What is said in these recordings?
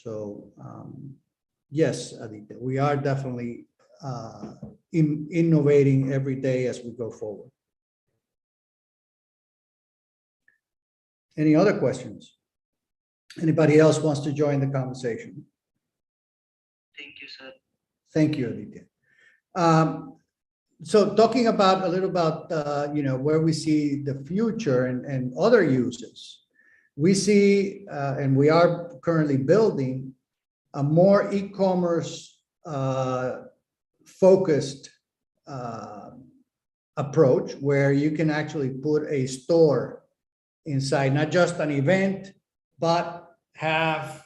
So yes, Aditya, we are definitely innovating every day as we go forward. Any other questions? Anybody else wants to join the conversation? Thank you, sir. Thank you, Aditya. So talking about a little about where we see the future and other uses, we see and we are currently building a more e-commerce focused approach where you can actually put a store inside, not just an event, but have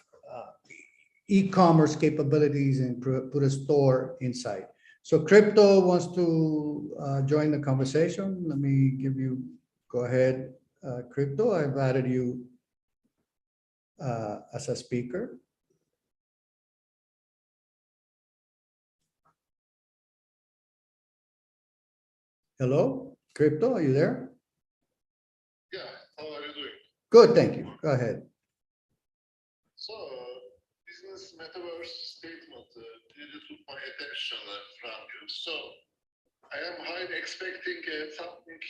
e-commerce capabilities and put a store inside. So Crypto wants to join the conversation. Let me give you, go ahead, Crypto. I've added you as a speaker. Hello, Crypto, are you there? Yeah, how are you doing? Good, thank you. Go ahead. So, business metaverse statement really took my attention from you. So, I am highly expecting something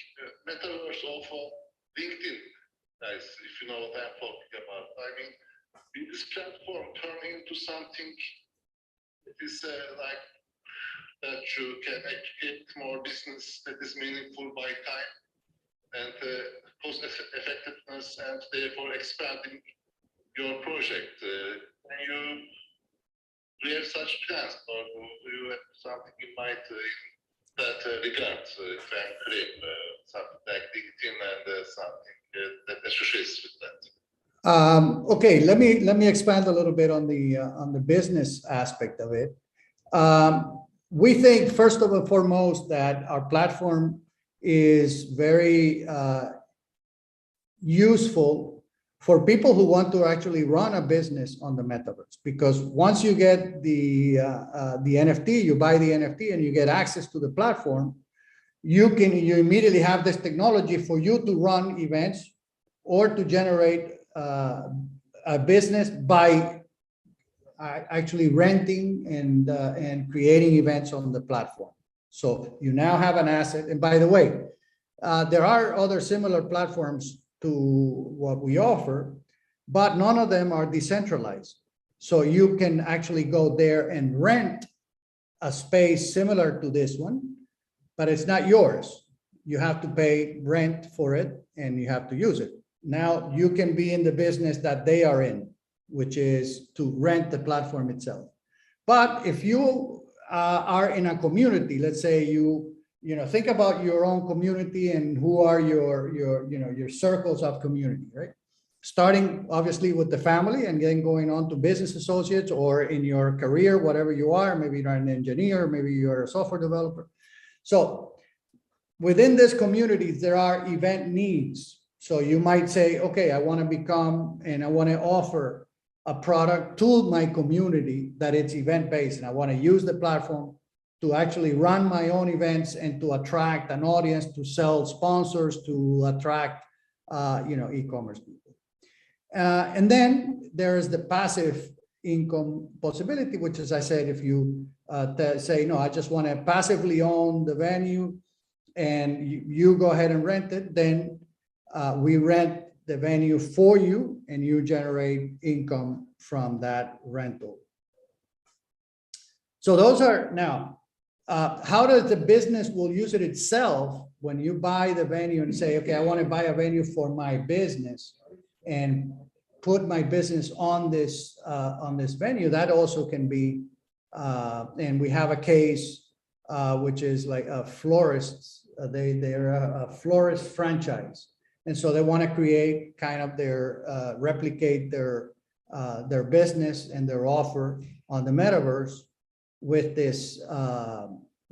metaverse of LinkedIn, guys, if you know what I'm talking about. I mean, will this platform turn into something that is like that you can get more business that is meaningful by time and cost effectiveness and therefore expanding your project? Can you have such plans, or do you have something in mind in that regard? If I'm clear, something like LinkedIn and something that associates with that. Okay, let me expand a little bit on the business aspect of it. We think first and foremost that our platform is very useful for people who want to actually run a business on the metaverse, because once you get the NFT, you buy the NFT and you get access to the platform, you immediately have this technology for you to run events or to generate a business by actually renting and creating events on the platform. So you now have an asset. And by the way, there are other similar platforms to what we offer, but none of them are decentralized. So you can actually go there and rent a space similar to this one, but it's not yours. You have to pay rent for it and you have to use it. Now you can be in the business that they are in, which is to rent the platform itself. But if you are in a community, let's say you think about your own community and who are your circles of community, right? Starting obviously with the family and then going on to business associates, or in your career, whatever you are, maybe you're an engineer, maybe you're a software developer. So within this community, there are event needs. So you might say, okay, I want to become and I want to offer a product to my community that it's event-based, and I want to use the platform to actually run my own events and to attract an audience, to sell sponsors, to attract e-commerce people. And then there is the passive income possibility, which, as I said, if you say, no, I just want to passively own the venue and you go ahead and rent it, then we rent the venue for you and you generate income from that rental. So those are now, how does the business will use it itself when you buy the venue and say, okay, I want to buy a venue for my business and put my business on this venue. That also can be, and we have a case which is like a florist. They're a florist franchise. And so they want to create kind of their, replicate their business and their offer on the metaverse with this,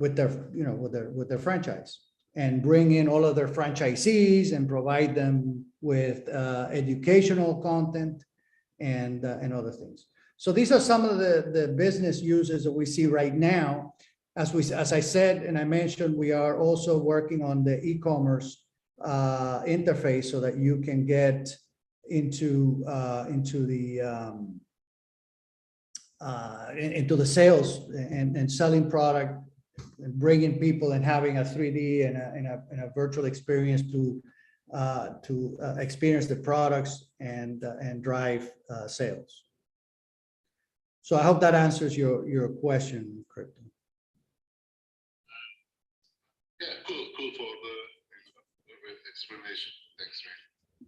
with their franchise, and bring in all of their franchisees and provide them with educational content and other things. So these are some of the business uses that we see right now. As I said, and I mentioned, we are also working on the e-commerce interface so that you can get into the into the sales and selling product and bringing people and having a 3D and a virtual experience to experience the products and drive sales. So I hope that answers your question, Crypto. Yeah, cool for the explanation. Thanks, man.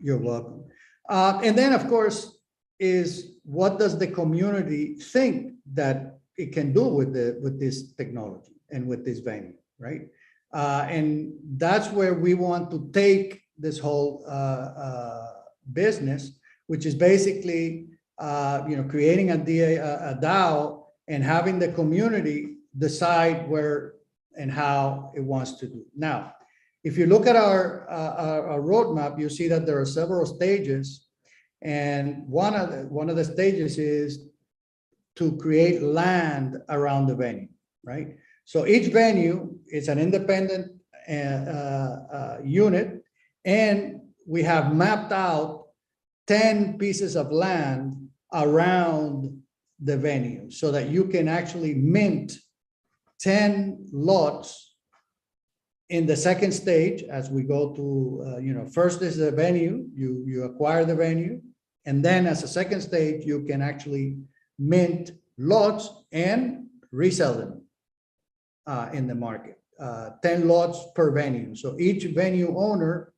You're welcome. And then, of course, is what does the community think that it can do with this technology and with this venue, right? And that's where we want to take this whole business, which is basically creating a DAO and having the community decide where and how it wants to do. Now, if you look at our roadmap, you see that there are several stages, and one of the stages is to create land around the venue, right? So each venue is an independent unit, and we have mapped out 10 pieces of land around the venue so that you can actually mint 10 lots in the second stage. As we go to, first is the venue, you acquire the venue, and then as a second stage, you can actually mint lots and resell them in the market. 10 lots per venue. So each venue owner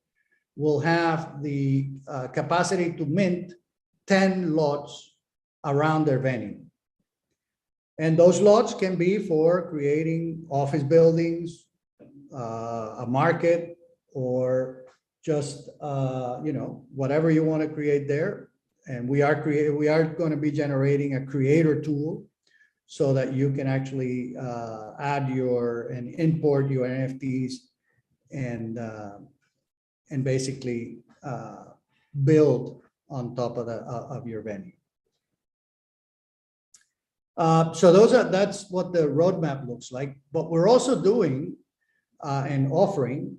will have the capacity to mint 10 lots around their venue. And those lots can be for creating office buildings, a market, or just whatever you want to create there. And we are going to be generating a creator tool so that you can actually add and import your NFTs and basically build on top of your venue. So that's what the roadmap looks like. But we're also doing and offering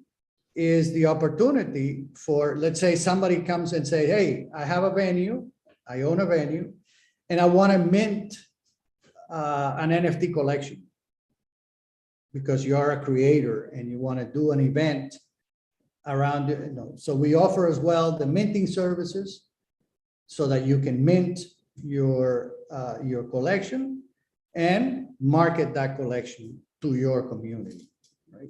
is the opportunity for, let's say somebody comes and say, hey, I have a venue, I own a venue, and I want to mint an NFT collection because you are a creator and you want to do an event around it. So we offer as well the minting services so that you can mint your collection and market that collection to your community, right?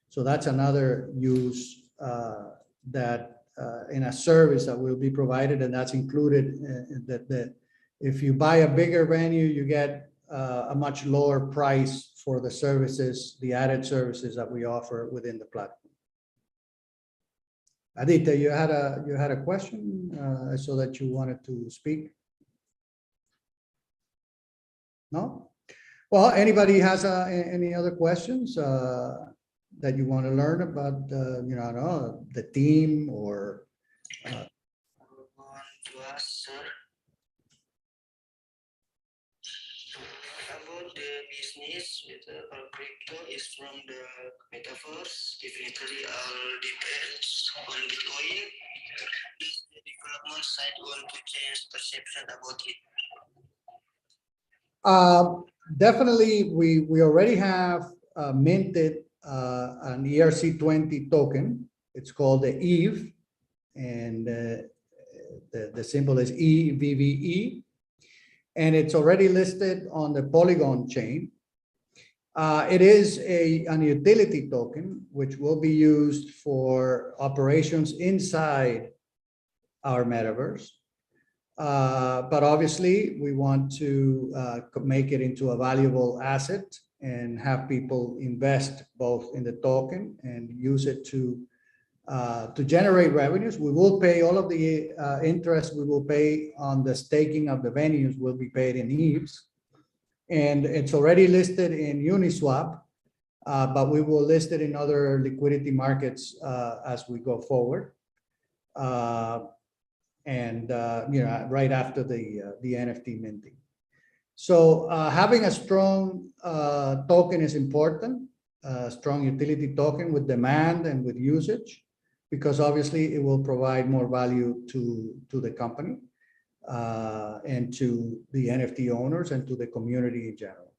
So that's another use that in a service that will be provided, and that's included that if you buy a bigger venue, you get a much lower price for the services, the added services that we offer within the platform. Aditya, you had a question so that you wanted to speak? No? Well, anybody has any other questions that you want to learn about, I don't know, the team or? I want to ask, sir, about the business with our crypto is from the metaverse. Definitely all depends on Bitcoin. Does the development side want to change perception about it? Definitely, we already have minted an ERC20 token. It's called the EVE, and the symbol is EVVE, and it's already listed on the Polygon chain. It is an utility token, which will be used for operations inside our metaverse. But obviously, we want to make it into a valuable asset and have people invest both in the token and use it to generate revenues. We will pay all of the interest we will pay on the staking of the venues will be paid in EVEs. And it's already listed in Uniswap, but we will list it in other liquidity markets as we go forward. Right after the NFT minting. So having a strong token is important, a strong utility token with demand and with usage, because obviously it will provide more value to the company. and to the NFT owners and to the community in general.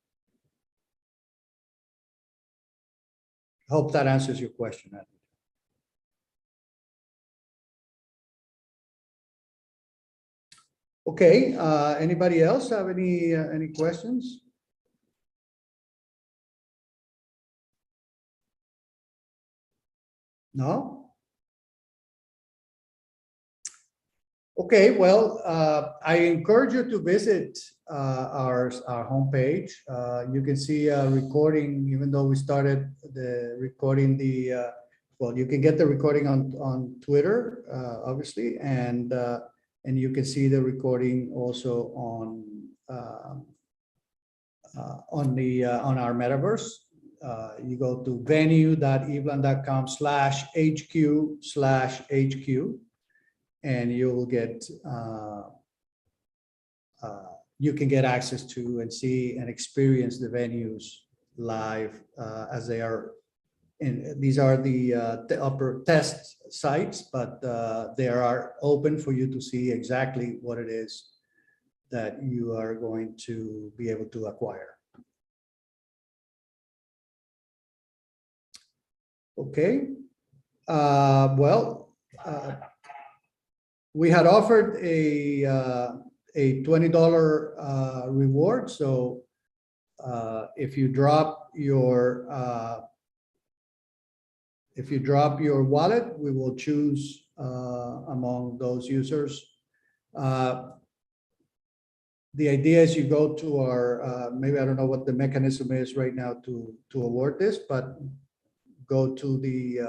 Hope that answers your question, Anthony. Okay, anybody else have any questions? No? Okay, well, I encourage you to visit our homepage. You can see a recording, even though we started the recording well, you can get the recording on Twitter, obviously, and you can see the recording also on our metaverse. You go to venue.evveland.com/HQ/HQ, and you'll get you can get access to and see and experience the venues live as they are. These are the upper test sites, but they are open for you to see exactly what it is that you are going to be able to acquire. Okay. Well, we had offered a $20 reward. So if you drop your wallet, we will choose among those users. The idea is you go to our, maybe I don't know what the mechanism is right now to award this, but go to the,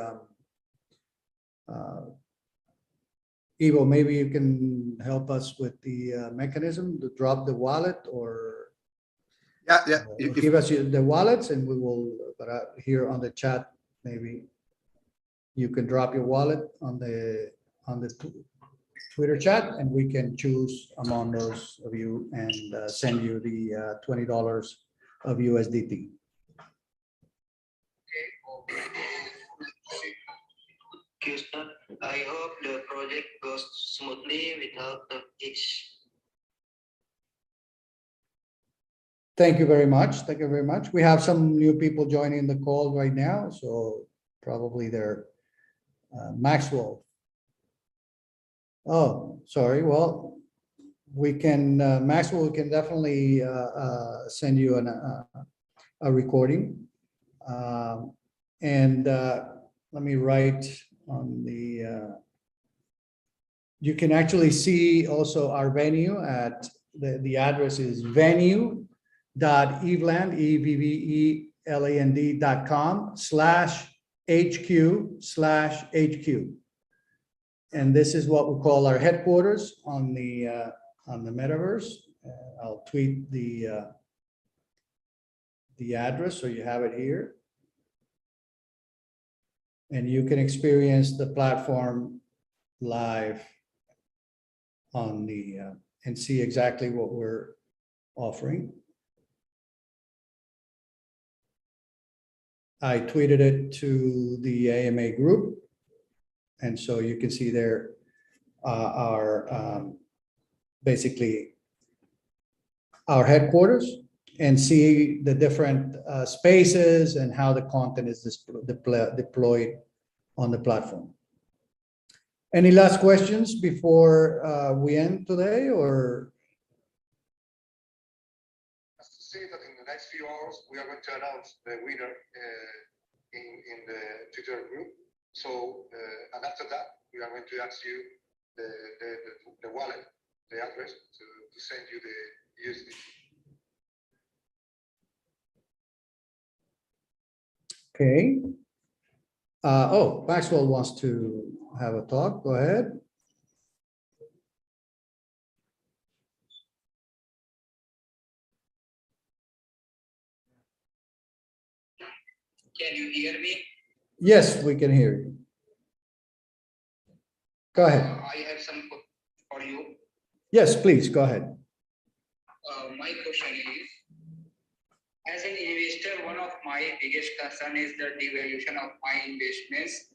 Ivo, maybe you can help us with the mechanism to drop the wallet, or give us the wallets, and we will, but here on the chat, maybe you can drop your wallet on the Twitter chat, and we can choose among those of you and send you the $20 of USDT. I hope the project goes smoothly without a hitch. Thank you very much. Thank you very much. We have some new people joining the call right now, so probably they're Maxwell. Oh, sorry. Well, we can, Maxwell, we can definitely send you a recording. And let me write on the, you can actually see also our venue at, the address is venue.evveland.com/HQ/HQ. And this is what we call our headquarters on the metaverse. I'll tweet the address so you have it here. And you can experience the platform live on the, and see exactly what we're offering. I tweeted it to the AMA group. And so you can see there our basically our headquarters, and see the different spaces and how the content is deployed on the platform. Any last questions before we end today, or? Just to say that in the next few hours, we are going to announce the winner in the Twitter group. So, and after that, we are going to ask you the wallet, the address to send you the USDT. Okay. Oh, Maxwell wants to have a talk. Go ahead. Can you hear me? Yes, we can hear you. Go ahead. I have some for you. Yes, please, go ahead. My question is, as an investor, one of my biggest concern is the devaluation of my investments.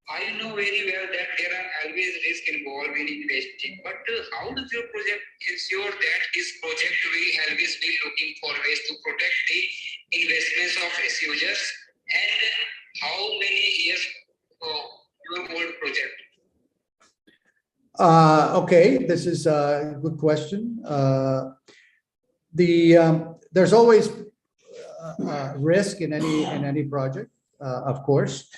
I know very well that there are always risks involved in investing, but how does your project ensure that this project will always be looking for ways to protect the investments of its users? And how many years for your old project? Okay, this is a good question. There's always risk in any project, of course.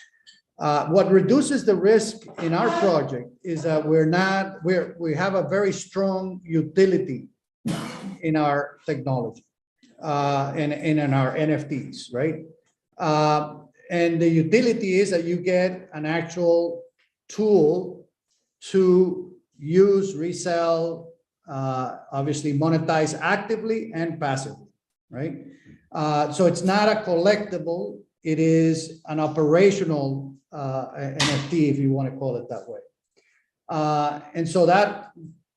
What reduces the risk in our project is that we have a very strong utility in our technology and in our NFTs, right? And the utility is that you get an actual tool to use, resell, obviously monetize actively and passively, right? So it's not a collectible, it is an operational NFT, if you want to call it that way. And so that,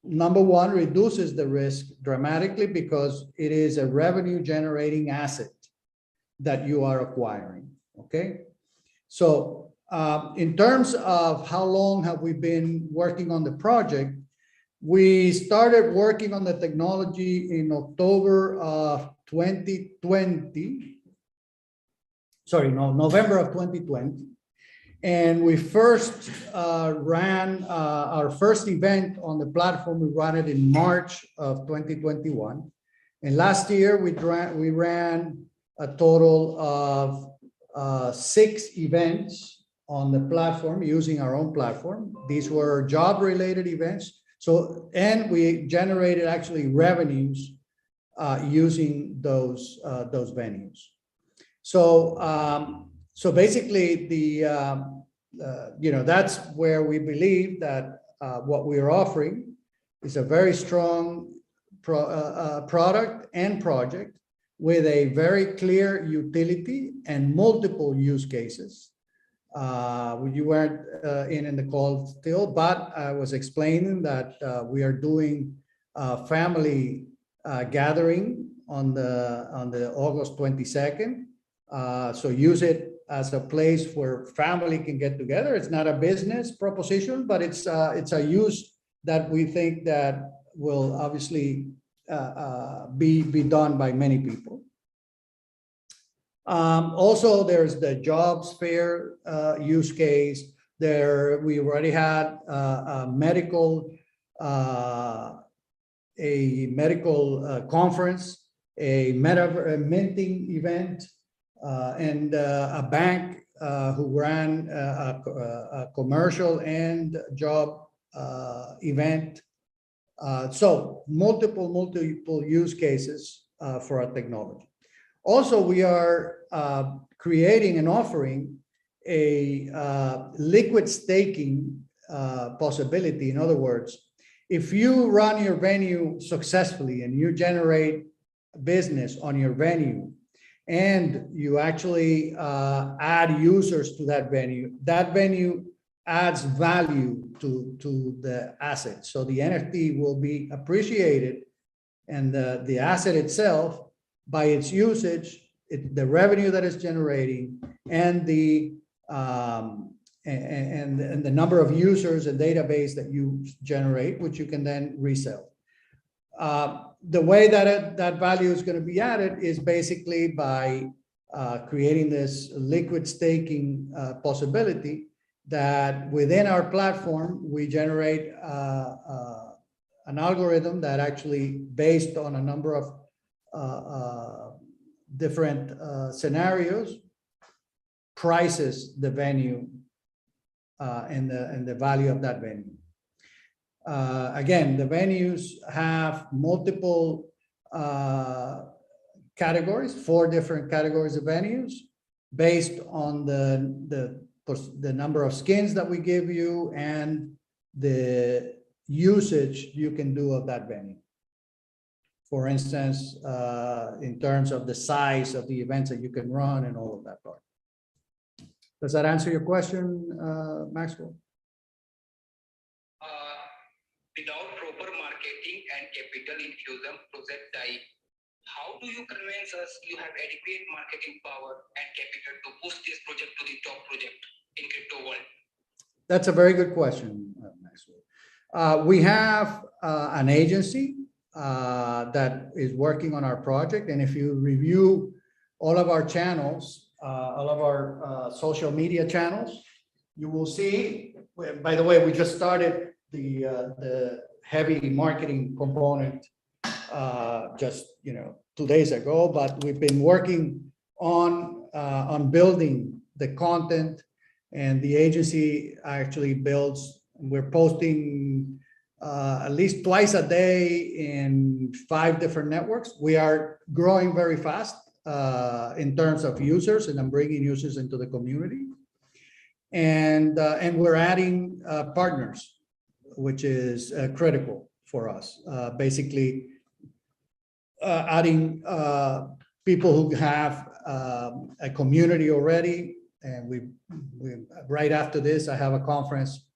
number one, reduces the risk dramatically because it is a revenue generating asset that you are acquiring, okay? So in terms of how long have we been working on the project, we started working on the technology in October of 2020. Sorry, no, November of 2020. And we first ran our first event on the platform. We ran it in March of 2021. And last year we ran a total of 6 events on the platform using our own platform. These were job-related events. So, and we generated actually revenues using those venues. So, so basically, that's where we believe that what we are offering is a very strong product and project with a very clear utility and multiple use cases. You weren't in the call still, but I was explaining that we are doing a family gathering on the August 22nd. So use it as a place where family can get together. It's not a business proposition, but it's a use that we think that will obviously be done by many people. Also, there's the jobs fair use case. There, we already had a medical conference, a minting event, and a bank who ran a commercial and job event. So multiple use cases for our technology. Also, we are creating and offering a liquid staking possibility. In other words, if you run your venue successfully and you generate business on your venue, and you actually add users to that venue adds value to the asset. So the NFT will be appreciated, and the asset itself, by its usage, the revenue that it's generating, and the number of users and database that you generate, which you can then resell. The way that that value is going to be added is basically by creating this liquid staking possibility that within our platform, we generate an algorithm that actually, based on a number of different scenarios, prices the venue and the value of that venue. Again, the venues have multiple categories, 4 different categories of venues based on the number of skins that we give you and the usage you can do of that venue. For instance, in terms of the size of the events that you can run and all of that part. Does that answer your question, Maxwell? Without proper marketing and capital infusion project type, how do you convince us you have adequate marketing power and capital to push this project to the top project in crypto world? That's a very good question, Maxwell. We have an agency that is working on our project, and if you review all of our channels, all of our social media channels, you will see. By the way, we just started the heavy marketing component just 2 days ago, but we've been working on building the content, and the agency actually builds. We're posting at least twice a day in 5 different networks. We are growing very fast in terms of users, and I'm bringing users into the community. And we're adding partners, which is critical for us. Basically, adding people who have a community already. And we right after this, I have a conference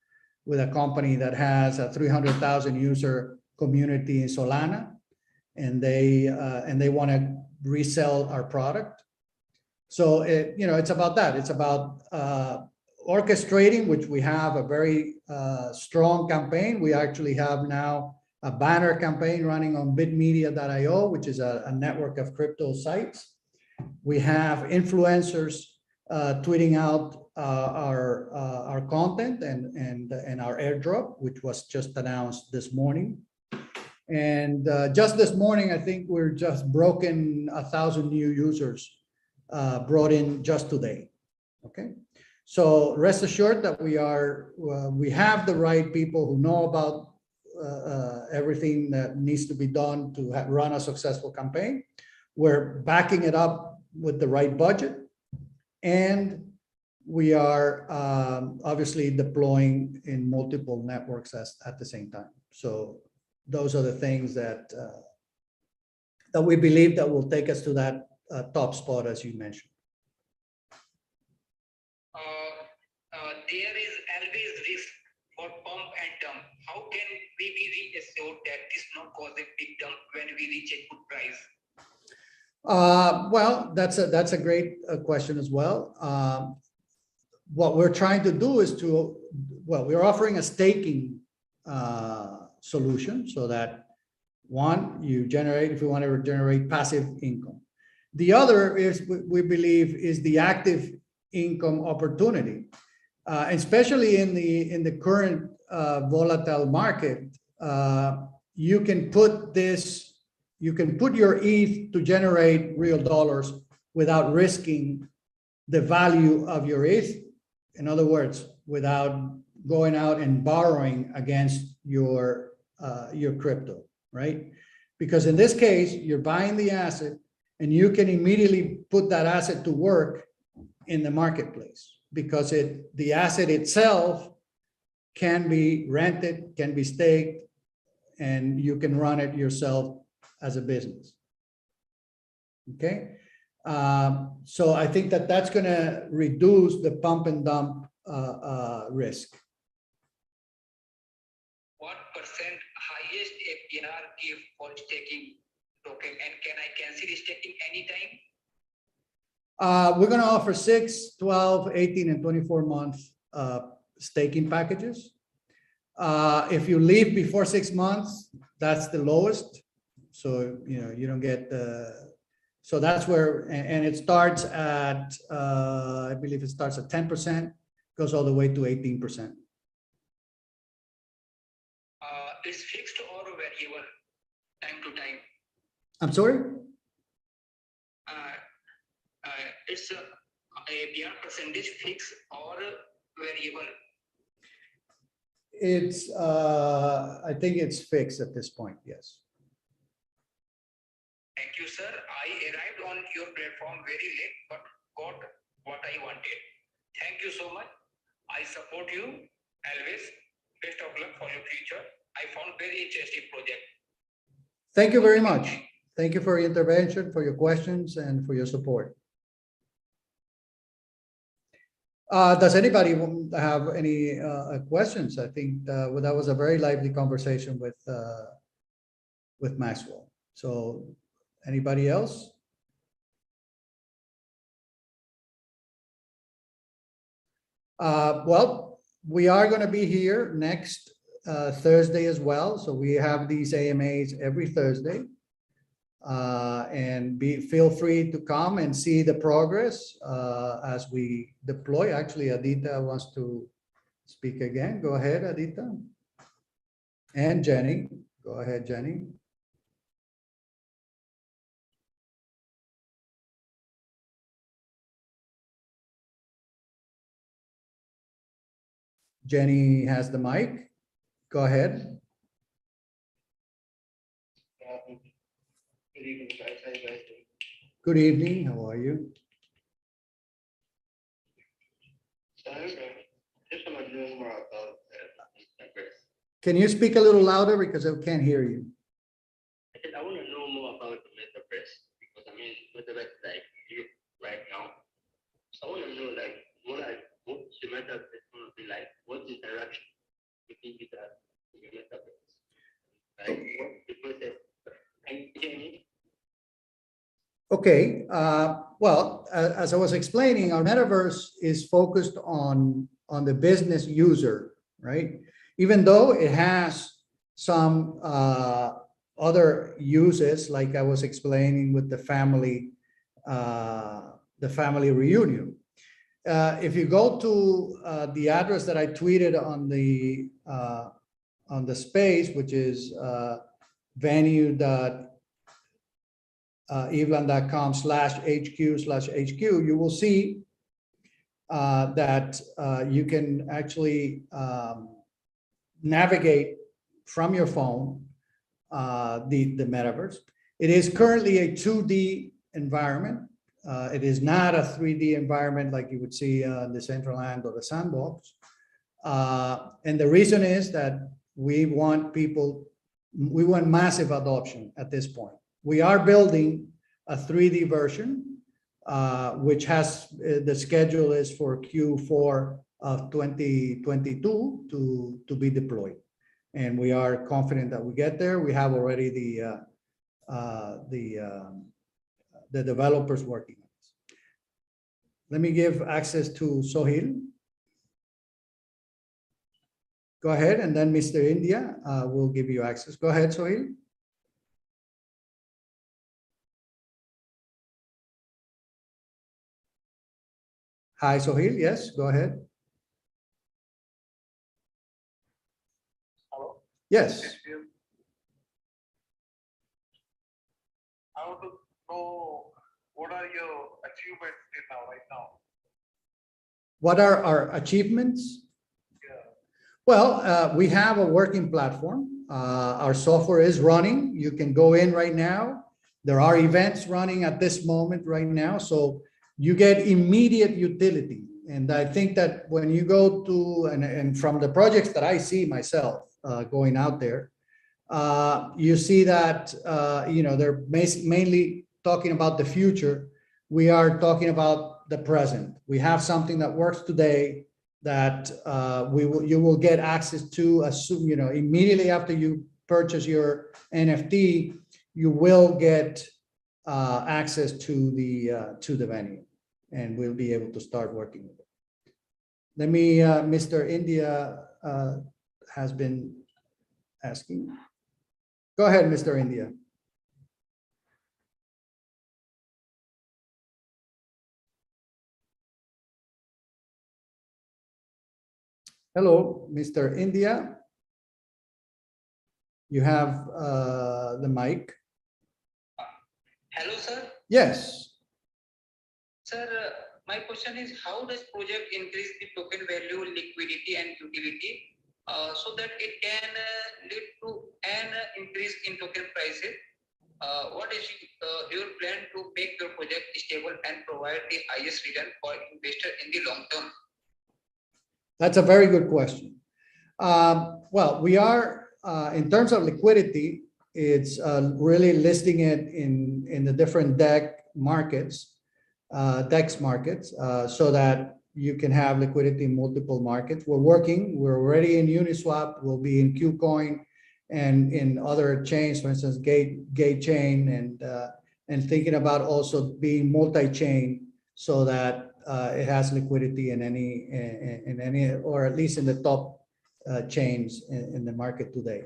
with a company that has a 300,000 user community in Solana, and they want to resell our product. So it's about that. It's about orchestrating, which we have a very strong campaign. We actually have now a banner campaign running on bitmedia.io, which is a network of crypto sites. We have influencers tweeting out our content and our airdrop, which was just announced this morning. And just this morning, I think we're just broken 1,000 new users brought in just today. Okay, so rest assured that we have the right people who know about everything that needs to be done to run a successful campaign. We're backing it up with the right budget, and we are obviously deploying in multiple networks at the same time. So those are the things that we believe that will take us to that top spot, as you mentioned. There is always risk for pump and dump. How can we be reassured that this not cause a big dump when we reach a good price? Well, that's a great question as well. What we're trying to do is we're offering a staking solution, so that one, if you want to generate passive income. The other is, we believe, is the active income opportunity, especially in the current volatile market. You can put your ETH to generate real dollars without risking the value of your ETH. In other words, without going out and borrowing against your crypto, right? Because in this case, you're buying the asset and you can immediately put that asset to work in the marketplace, because the asset itself can be rented, can be staked, and you can run it yourself as a business. Okay, so I think that's going to reduce the pump and dump risk. What percent highest APR give for staking token, and can I cancel staking anytime? We're going to offer 6, 12, 18, and 24 month staking packages. If you leave before 6 months, that's the lowest. So, you don't get so that's where, and it starts at, I believe it starts at 10%, goes all the way to 18%. Is fixed or variable time to time? I'm sorry? It's a APR percentage fixed or variable? It's, I think it's fixed at this point, yes. Thank you, sir. I arrived on your platform very late, but got what I wanted. Thank you so much. I support you always. Best of luck for your future. I found very interesting project. Thank you very much. Thank you for your intervention, for your questions, and for your support. Does anybody have any questions? I think that was a very lively conversation with Maxwell. So anybody else? Well, we are going to be here next Thursday as well. So we have these AMAs every Thursday. And feel free to come and see the progress as we deploy. Actually, Adita wants to speak again. Go ahead, Adita. And Jenny. Go ahead, Jenny. Jenny has the mic. Go ahead. Good evening, guys. How you guys doing? Good evening. How are you? So I just want to know more about metaverse. Can you speak a little louder because I can't hear you? I said I want to know more about the metaverse because I mean metaverse like you right now. So I want to know like what's the metaverse going to be like? What's the interaction between the metaverse? Like what's the process? Can you hear me? Okay, well, as I was explaining, our metaverse is focused on the business user, right? Even though it has some other uses, like I was explaining with the family reunion. If you go to the address that I tweeted on the space, which is venue.evveland.com/HQ/HQ, you will see that you can actually navigate from your phone the metaverse. It is currently a 2D environment. It is not a 3D environment like you would see in the Decentraland or the Sandbox. And the reason is that we want massive adoption at this point. We are building a 3D version, which has the schedule is for Q4 of 2022 to be deployed. And we are confident that we get there. We have already the developers working on this. Let me give access to Sohail. Go ahead, and then Mr. India will give you access. Go ahead, Sohail. Hi, Sohail. Yes, go ahead. Hello? Yes. I want to know what are your achievements till now, right now? What are our achievements? Yeah. Well, we have a working platform. Our software is running. You can go in right now. There are events running at this moment right now. So you get immediate utility. And I think that when you go to, and from the projects that I see myself going out there, you see that, they're mainly talking about the future. We are talking about the present. We have something that works today that you will get access to as soon, immediately after you purchase your NFT, you will get access to the venue, and we'll be able to start working with it. Let me, Mr. India has been asking. Go ahead, Mr. India. Hello, Mr. India. You have the mic. Hello, sir. Yes. Sir, my question is how does project increase the token value, liquidity, and utility so that it can lead to an increase in token prices? What is your plan to make your project stable and provide the highest return for investor in the long term? That's a very good question. Well, we are, in terms of liquidity, it's really listing it in the different DEX markets, so that you can have liquidity in multiple markets. We're already in Uniswap, we'll be in KuCoin and in other chains, for instance, Gate Chain, and thinking about also being multi-chain so that it has liquidity in any, or at least in the top chains in the market today.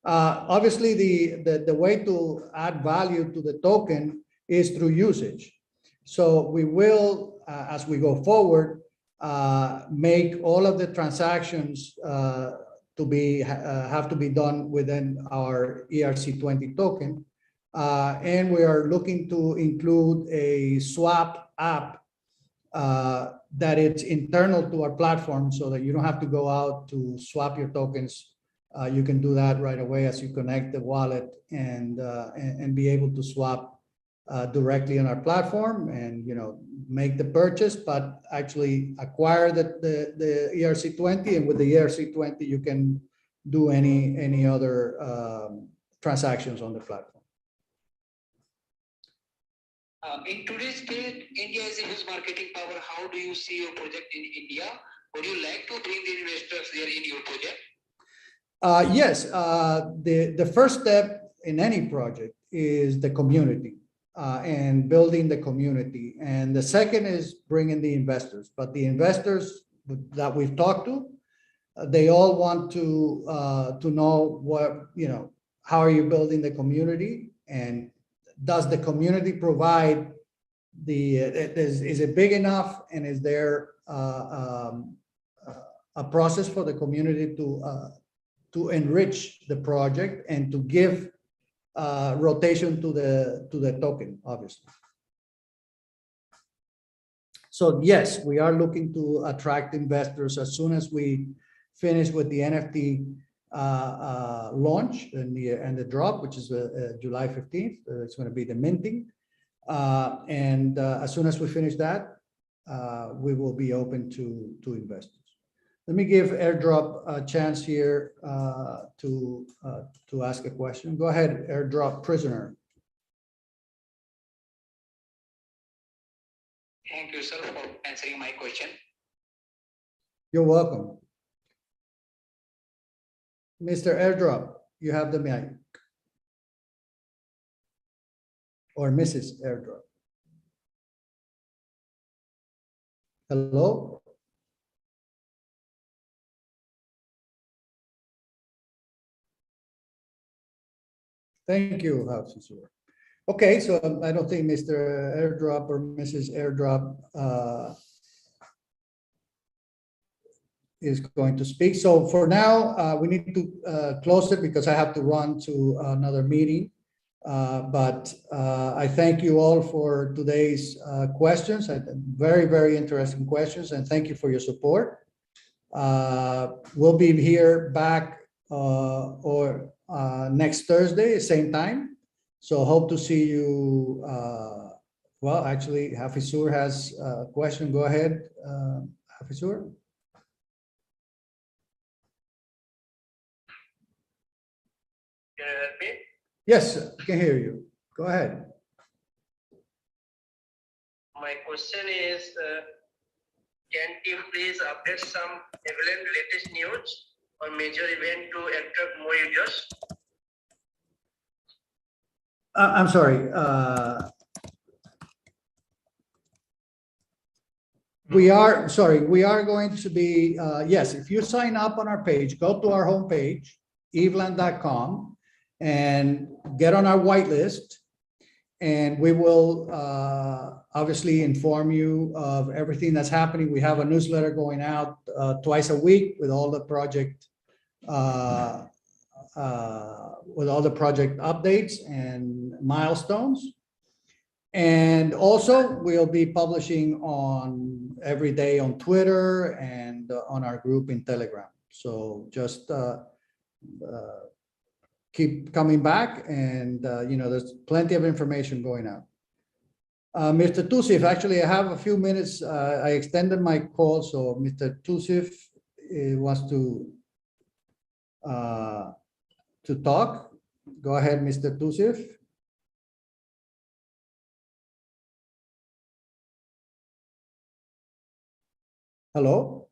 Obviously, the way to add value to the token is through usage. So we will, as we go forward, make all of the transactions have to be done within our ERC20 token. And we are looking to include a swap app that it's internal to our platform, so that you don't have to go out to swap your tokens. You can do that right away as you connect the wallet and be able to swap directly on our platform and, you know, make the purchase, but actually acquire the ERC20, and with the ERC20 you can do any other transactions on the platform. In today's state, India is a huge marketing power. How do you see your project in India? Would you like to bring the investors there in your project? Yes, the first step in any project is the community and building the community. And the second is bringing the investors. But the investors that we've talked to, they all want to know what, you know, how are you building the community, and does the community provide is it big enough, and is there a process for the community to enrich the project and to give rotation to the token, obviously. So yes, we are looking to attract investors as soon as we finish with the NFT launch and the drop, which is July 15th. It's going to be the minting. And as soon as we finish that, we will be open to investors. Let me give Airdrop a chance here to ask a question. Go ahead, Airdrop prisoner. Thank you, sir, for answering my question. You're welcome. Mr. Airdrop, you have the mic. Or Mrs. Airdrop. Hello? Thank you, Hafizur. Okay, so I don't think Mr. Airdrop or Mrs. Airdrop is going to speak. So for now, we need to close it because I have to run to another meeting. But I thank you all for today's questions. Very, very interesting questions, and thank you for your support. We'll be here back next Thursday, same time. So hope to see you. Well, actually, Hafizur has a question. Go ahead, Hafizur. Can you help me? Yes, I can hear you. Go ahead. My question is, can you please update some Evveland latest news or major event to attract more users? I'm sorry. We are going to be, yes, if you sign up on our page, go to our homepage, evveland.com, and get on our whitelist, and we will obviously inform you of everything that's happening. We have a newsletter going out twice a week with all the project updates and milestones. And also we'll be publishing on every day on Twitter and on our group in Telegram. So just keep coming back, and you know, there's plenty of information going out. Mr. Tusif, actually, I have a few minutes. I extended my call, so Mr. Tusif wants to talk. Go ahead, Mr. Tusif. Hello?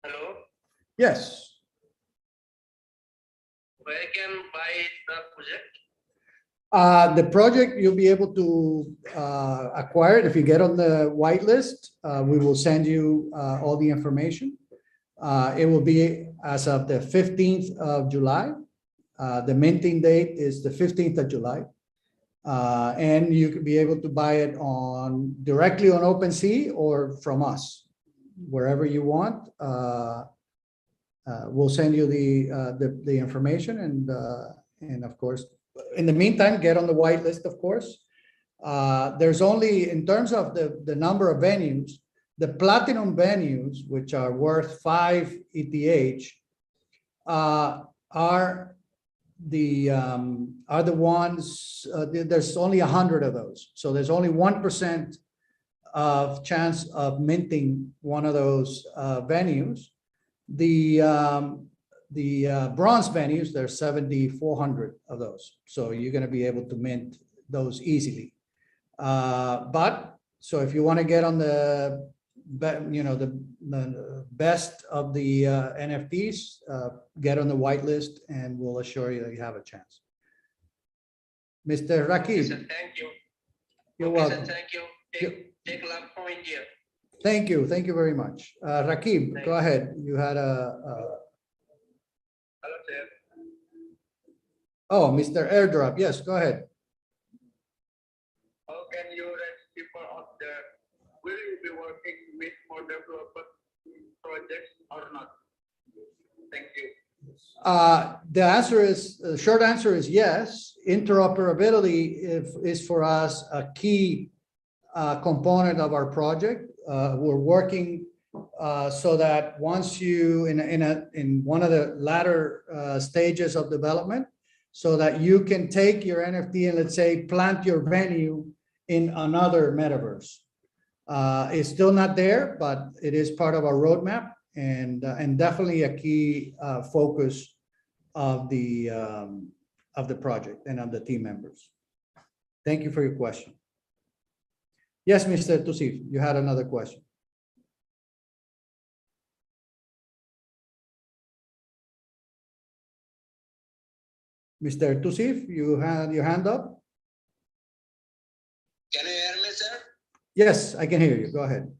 Hello, Yes. where I can buy the project? The project, you'll be able to acquire it if you get on the whitelist. We will send you all the information. It will be as of the 15th of July. The minting date is the 15th of July. And you could be able to buy it directly on OpenSea or from us, wherever you want. We'll send you the information, and of course, in the meantime, get on the whitelist, of course. There's only, in terms of the number of venues, the platinum venues, which are worth 5 ETH, are the ones, there's only 100 of those. So there's only 1% of chance of minting one of those venues. The bronze venues, there's 7,400 of those. So you're going to be able to mint those easily. So if you want to get on the best of the NFTs, get on the whitelist, and we'll assure you that you have a chance. Mr. Rakib. Sir, thank you. You're Okay, welcome. Sir, thank you. Take love from India. Thank you. Thank you very much. Rakib, go ahead. You had Hello, sir. Oh, Mr. Airdrop. Yes, go ahead. How can you let people out there? Will you be working with more developer projects or not? Thank you. The short answer is yes. Interoperability is for us a key component of our project. We're working so that once you in one of the latter stages of development, so that you can take your NFT and, let's say, plant your venue in another metaverse. It's still not there, but it is part of our roadmap, and definitely a key focus of the project and of the team members. Thank you for your question. Yes, Mr. Tusif, you had another question. Mr. Tusif, you had your hand up? Can you hear me, sir? Yes, I can hear you. Go ahead.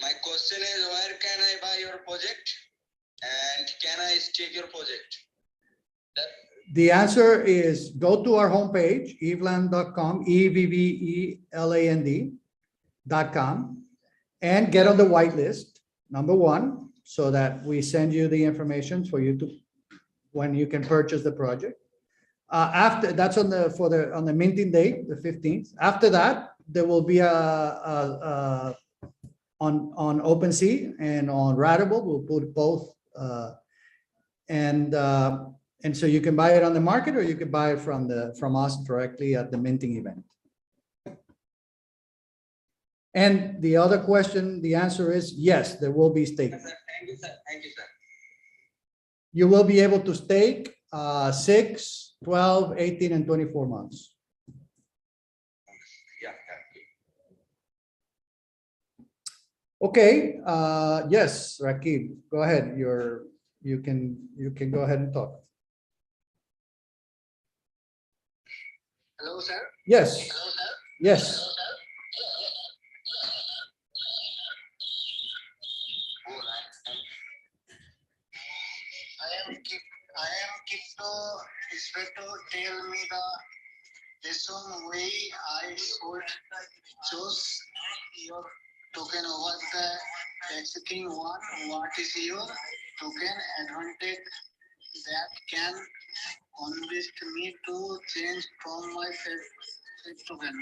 My question is, where can I buy your project? And can I stake your project? The answer is go to our homepage, evveland.com, EVVELAND.com, and get on the whitelist, number one, so that we send you the information for you to, when you can purchase the project. After that's on the minting date, the 15th. After that, there will be on OpenSea and on Rarible. We'll put both, and so you can buy it on the market, or you can buy it from us directly at the minting event. And the other question, the answer is yes, there will be staking. Thank you, sir. Thank you, sir. You will be able to stake 6, 12, 18, and 24 months. Yeah. Okay. Yes, Rakib, go ahead. You can go ahead and talk. Hello, sir. Yes. Hello, sir. Yes. Hello, sir. I am keep to expect to tell me the some way I should choose your token over the existing one. What is your token advantage that can convince me to change from my favorite token?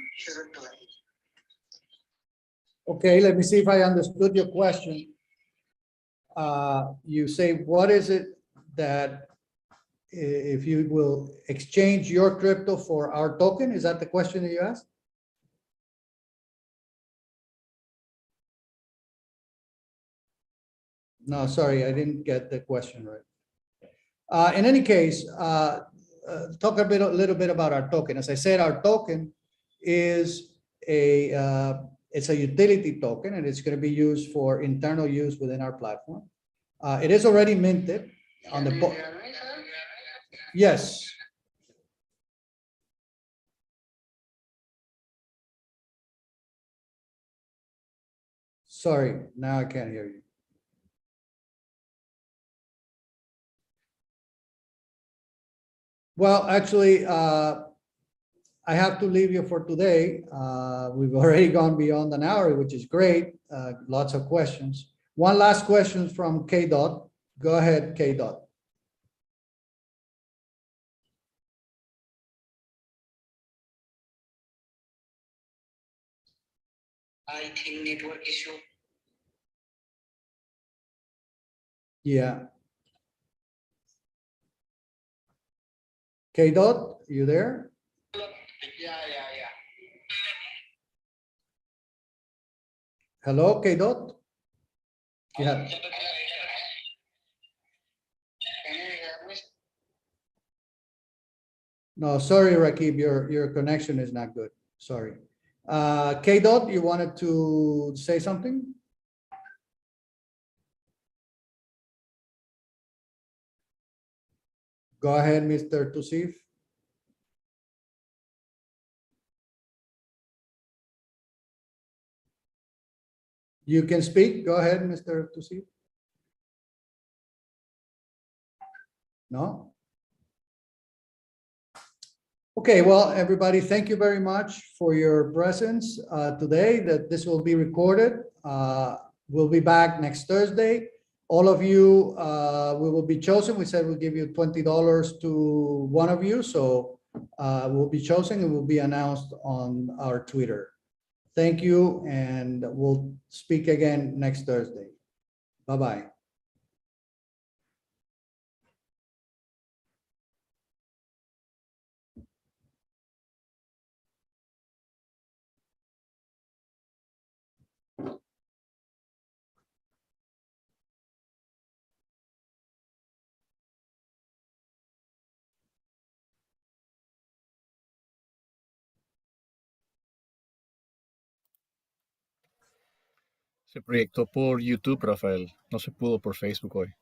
Okay, let me see if I understood your question. You say, what is it that if you will exchange your crypto for our token? Is that the question that you asked? No, sorry, I didn't get the question right. In any case, talk a little bit about our token. As I said, our token is it's a utility token, and it's going to be used for internal use within our platform. It is already minted on the. Yes. Sorry, now I can't hear you. Well, actually, I have to leave you for today. We've already gone beyond an hour, which is great. Lots of questions. One last question from K. Dot. Go ahead, K. Dot. I think network issue. Yeah. K. Dot, you there? Yeah. Hello, K. Dot? Yeah. Can you hear me? No, sorry, Rakib, your connection is not good. Sorry. K. Dot, you wanted to say something? Go ahead, Mr. Tusif. You can speak. Go ahead, Mr. Tusif. No? Okay, well, everybody, thank you very much for your presence today. That this will be recorded. We'll be back next Thursday. All of you, we will be chosen. We said we'll give you $20 to one of you. So we'll be chosen and will be announced on our Twitter. Thank you, and we'll speak again next Thursday. Bye-bye. Se proyectó por YouTube, Rafael. No se pudo por Facebook hoy.